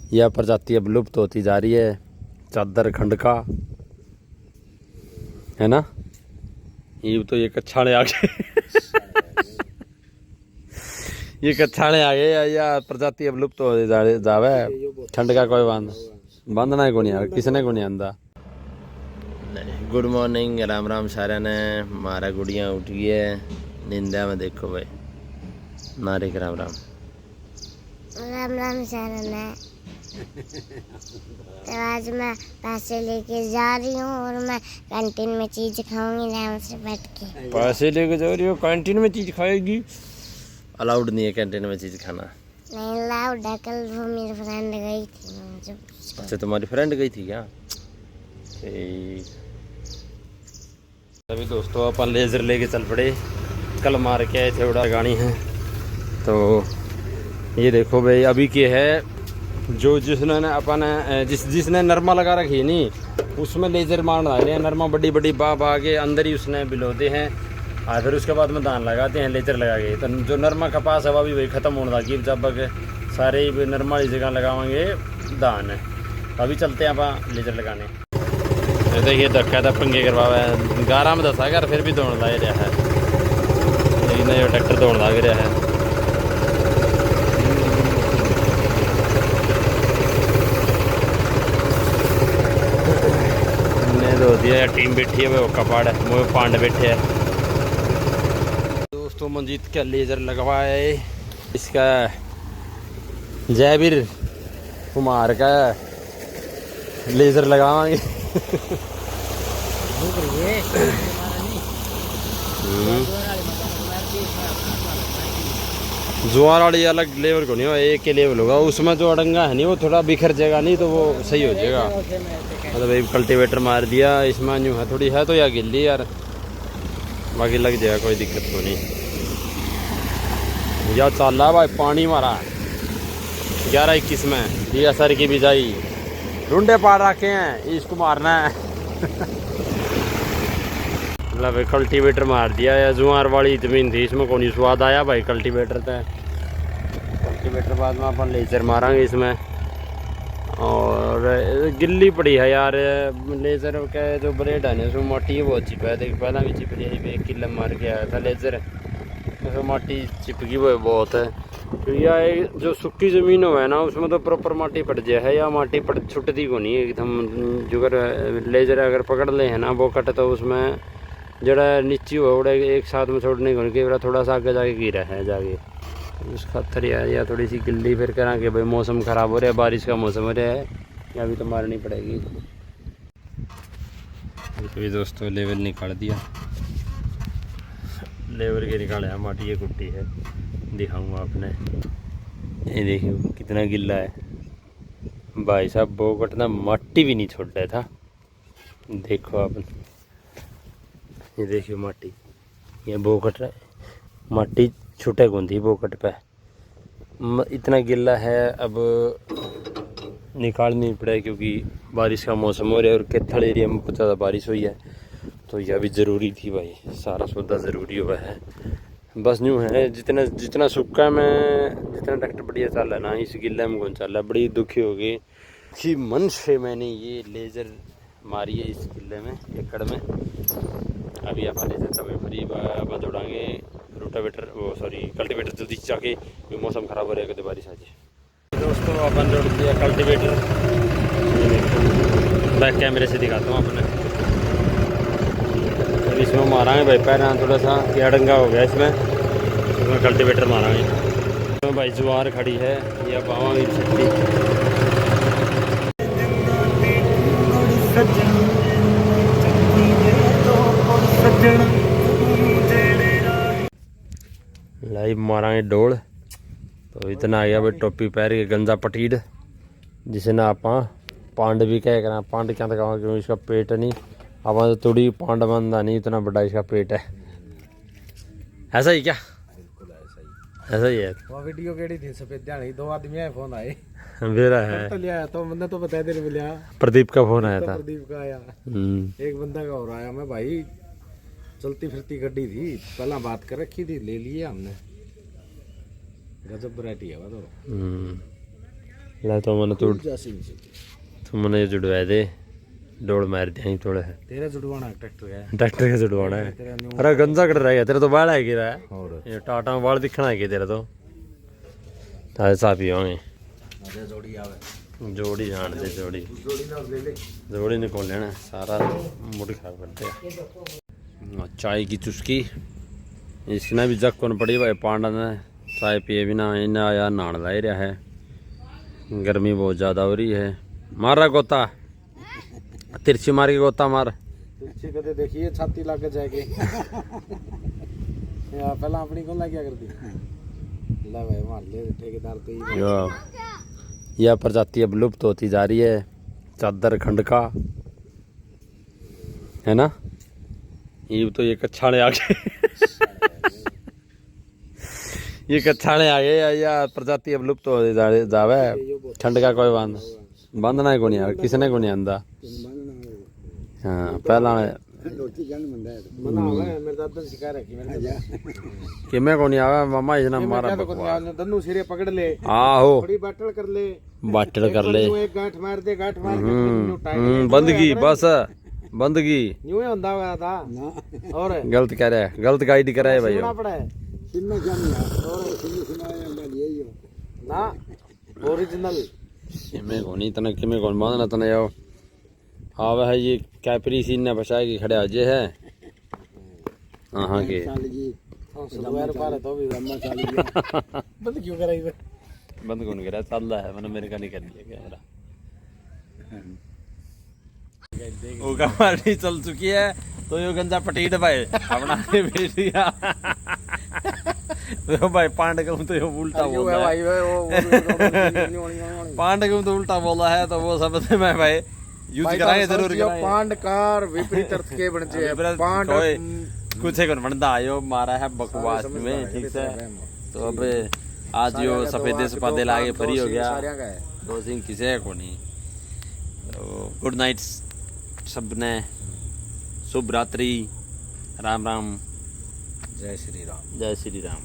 यह प्रजाति अब लुप्त होती जा रही है, चादर खंड का, है ना। ये तो ये कच्छाड़े आ गए ये कच्छाड़े आ गए या प्रजाति अब लुप्त हो जावे। ठंड का कोई बांधना को नहीं यार, किसने को नहीं आंदा। गुड मॉर्निंग, राम राम सारे ने। मारा गुड़िया उठ गई है निंदा में, देखो भाई नारे के राम राम राम राम सारे ने। तो आज मैं पैसे लेके जा रही हूँ और मैं कैंटीन में चीज खाऊंगी आराम से बैठ के। पैसे लेके जा रही हो, कैंटीन में चीज खाएगी? अलाउड नहीं है कैंटीन में चीज खाना। नहीं अलाउड है, कल वो मेरी फ्रेंड गई थी। अच्छा तुम्हारी फ्रेंड गई थी क्या? अभी दोस्तों अपन लेज़र लेके चल पड़े, कल मार के आए थे उड़ा गाड़ी है। तो ये देखो भाई अभी के है जो जिसने अपन जिसने नरमा लगा रखी है नी, उसमें लेज़र मारना है। नरमा बड़ी बड़ी बा के अंदर ही उसने बिलोते हैं और फिर उसके बाद में धान लगाते हैं लेज़र लगा के। तो जो नरमा कपास है वह भी ख़त्म होने लगी, जब सारे ही नरमा इस जगह लगाएंगे धान है। अभी चलते हैं अपन लेज़र लगाने। देखिए धक्का था पंगे करवावा है, 11 में 10 अगर फिर भी दौड़ लग रहा है, लेकिन ट्रैक्टर दौड़ लग रहा है। दो दिया टीम बैठी है, वो कपाड़ है, वो पांड बैठे है। दोस्तों मंजीत का लेज़र लगवाया है, इसका जयवीर कुमार का लेज़र लगावाएंगे। जुआर वाली अलग लेवल को नहीं हो, एक के लेवल होगा। उसमें जो अड़ंगा है नहीं वो थोड़ा बिखर जाएगा, नहीं तो वो सही हो जाएगा। मतलब भाई कल्टीवेटर मार दिया, इसमें यूँ है थोड़ी है तो या गिल्ली यार, बाकी लग जाएगा, कोई दिक्कत तो नहीं। या चल रहा भाई पानी मारा 11-21 में, ये सर की बिजाई ढूंढे पार रखे हैं, इसको मारना है। मतलब भाई कल्टीवेटर मार दिया, या जुआर वाली ज़मीन थी इसमें कौन स्वाद आया भाई कल्टीवेटर था। कल्टीवेटर बाद में अपन लेज़र मारेंगे इसमें। और गिल्ली पड़ी है यार लेज़र का जो ब्लेड है ना, उसमें माटी बहुत चिप है। देख पहला भी चिप रही है, 1 किलो मार के आया था लेज़र, उसमें माटी चिपकी हुई बहुत है। तो यह जो सूखी ज़मीन हो है ना, उसमें तो प्रॉपर माटी पड़ जाए है, या माटी पड़ छुटती को नहीं एकदम। जो अगर लेज़र अगर पकड़ ले है ना वो कट, तो उसमें जरा नीची हो उड़ा एक साथ में छोड़ने को नहीं, थोड़ा सा आगे जाके गिरा है जाके उस खातर या थोड़ी सी गिल्ली फिर करा के भाई मौसम ख़राब हो रहा है, बारिश का मौसम हो रहा है, या अभी तो मारनी पड़ेगी। तो दोस्तों लेवल निकाल दिया, लेवल के निकाला माटी ये कुट्टी है, दिखाऊंगा आपने। ये देखिए कितना गिल्ला है भाई साहब, वो कटना माटी भी नहीं छोड़ रहा था। देखो आप, ये देखिए माटी, ये बोकट माटी छूटे गुंदी बोकट पे, इतना गिल्ला है। अब निकालनी पड़े क्योंकि बारिश का मौसम हो रहा है और केथल एरिया में बहुत ज़्यादा बारिश हुई है, तो यह भी ज़रूरी थी भाई, सारा सौदा ज़रूरी हुआ है। बस यूँ है जितना सूखा में जितना ट्रैक्टर बढ़िया चल रहा है ना, इस गिल्ले में कौन चल रहा है। बड़ी दुखी हो गई कि मन से मैंने ये लेज़र मारी है इस गिल्ले में, एकड़ में। अभी आप लेज़र तब फ्री बंद उड़ाएंगे रोटावेटर, वो सॉरी कल्टीवेटर जल्दी जाके, मौसम ख़राब हो रहा है, कभी बारिश आ जाए। दोस्तों अपन जोड़ दिया कल्टीवेटर, बैक कैमरे से दिखाता हूँ अपने। अब इसमें मारांगे भाई पैर थोड़ा सा क्या डंगा हो गया इसमें कल्टीवेटर मारांगे। तो भाई जुआर खड़ी है, या बावा भी सकती। लाइव मारांगे डोल, तो इतना आ गया भाई टोपी पैर के गंजा पटीड, जिसे ना आप पांड भी कह करा। पांड क्या तक क्योंकि इसका पेट नहीं, अब तो थोड़ी पांड बंदा नहीं, इतना बड़ा इसका पेट है। ऐसा ही क्या? ऐसा ही है। वो वीडियो केड़ी थी सफेद ध्यान, 2 आदमी आए, फोन आए मेरा है तो लिया, तो मैंने तो बता देने मिला, प्रदीप का फोन आया था। प्रदीप का आया, एक बंदा का और आया। मैं भाई चलती फिरती गड्डी थी, पहला बात कर रखी थी, ले लिए हमने। गजब वैरायटी है वो तो। ले तो मैंने तू जैसी नहीं चलती। तू मैंने जुड़वा दे डोल मार दिया ही थोड़े तेरे जुड़वाना ट्रैक्टर है। ट्रैक्टर के जुड़वाना है। अरे गंजा कट रह गया तेरे तो बाल है गिरा है और ये टाटा में बाल दिखना है कि तेरे तो ताजे साफ ही होंगे अरे जोड़ी आवे। जोड़ी जान दे जोड़ी जोड़ी ना ले ले। जोड़ी ने कौन लेना सारा मुड़ खराब करते हैं। चाय की चुस्की इसने भी जग कौन पड़ी भाई पांडा ने चाय पिए बिना इन्हें आया नहान ला ही रहा है। गर्मी बहुत ज़्यादा हो रही है। मार रहा गोता तिरछी मार के गोता मार तिरछी कदे देखिए छाती लाके जाएगी। यार पहला अपनी को ला क्या कर दी ला भाई मार ले ठेकेदार तो ही यह प्रजाति अब लुप्त होती जा रही है चादर खंड का है ना। ये तो ये कच्छाड़े आ गए ये कच्छाड़े आ गए या प्रजाति अब लुप्त होती जावे ठंड का कोई बांधना है को नहीं किसने को नहीं आंदा। हाँ पहला कि मैं को नहीं आवा मामा इतना मारा दन्नू सिरे पकड़ ले आहो थोड़ी बाटल कर ले बाटल कर ले एक गांठ मार दे गांठ मार के बंदगी बस बंदगी यूं ही होता हुआ था और गलत कह रहा है गलत गाइड कर रहा है भाई सुनना पड़ा है ना ओरिजिनल किमें को नहीं तना किमें कौन बांधना तना याओ आवा है ये कैपरी सीन ने बचाएगी खड़े आजे है हाँ के तो भी बंद क्यों कराई बंद कौन करा चल रहा है मैंने मेरे का नहीं कर दिया कैमरा वो कमारी चल चुकी है तो यो गंजा पटीट भाई अपना भेज दिया तो भाई पांड का तो यो उल्टा बोल रहा है पांड का तो उल्टा बोला है तो वो सब मैं भाई यूज कराए जरूर कराए पांड कार विपरीत अर्थ के बनचे पांड कुछ है कौन बनता आयो मारा है बकवास में ठीक से तो अब आज यो सफेदे सफादे लागे फ्री हो गया दो सिंह किसे को नहीं तो गुड नाइट सबने शुभ रात्रि राम राम जय श्री राम जय श्री राम।